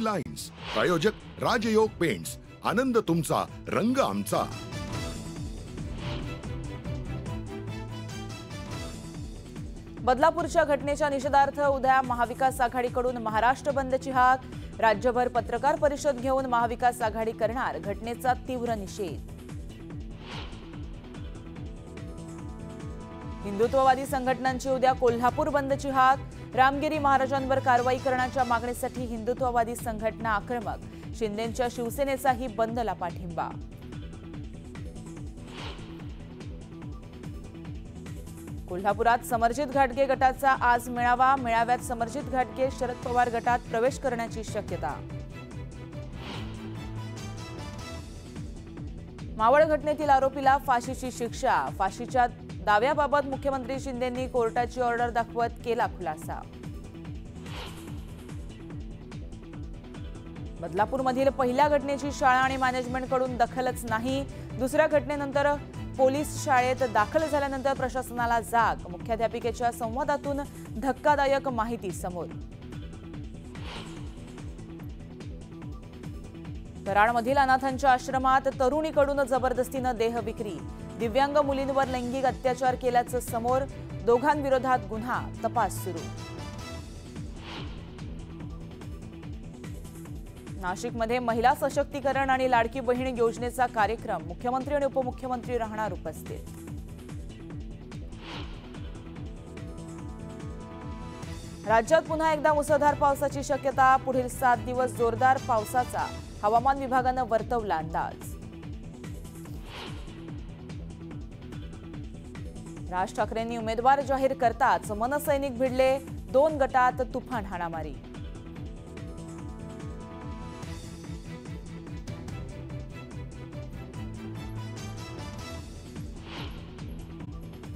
Lines. प्रायोजक राजयोग paints. आनंद तुमचा, रंग आमचा. बदलापूरच्या घटनेच्या निषेधार्थ उद्या महाविकास आघाडीकडून महाराष्ट्र बंदची हाक. राज्यभर पत्रकार परिषद घेऊन महाविकास आघाडी करणार घटनेचा तीव्र निषेध. हिंदुत्ववादी संघटनांची उद्या कोल्हापूर बंदची हाक. रामगिरी महाराजांवर कारवाई करण्याच्या मागणीसाठी हिंदुत्ववादी संघटना आक्रमक. शिंदेंच्या शिवसेनेचाही बंदला पाठिंबा. कोल्हापुरात समरजित घाटगे गटाचा आज मेळावा. मेळाव्यात समरजित घाटगे शरद पवार गटात प्रवेश करण्याची शक्यता. मावळ घटनेतील आरोपीला फाशीची शिक्षा. फाशीच्या दाव्याबाबत मुख्यमंत्री शिंदेंनी कोर्टाची ऑर्डर दाखवत केला खुलासा. बदलापूरमधील पहिल्या घटनेची शाळा आणि मॅनेजमेंटकडून दखलच नाही. दुसऱ्या घटनेनंतर पोलीस शाळेत दाखल झाल्यानंतर प्रशासनाला जाग. मुख्याध्यापिकेच्या संवादातून धक्कादायक माहिती समोर. कराडमधील अनाथांच्या आश्रमात तरुणीकडून जबरदस्तीनं देह विक्री. दिव्यांग मुलींवर लैंगिक अत्याचार केल्याचं समोर. दोघांविरोधात गुन्हा. तपास सुरू. नाशिकमध्ये महिला सशक्तीकरण आणि लाडकी बहीण योजनेचा कार्यक्रम. मुख्यमंत्री आणि उपमुख्यमंत्री राहणार उपस्थित. राज्यात पुन्हा एकदा मुसळधार पावसाची शक्यता. पुढील 7 दिवस जोरदार पावसाचा हवामान विभागानं वर्तवला अंदाज. राज ठाकरेंनी उमेदवार जाहीर करताच मनसैनिक भिडले. 2 गटात तुफान हाणामारी.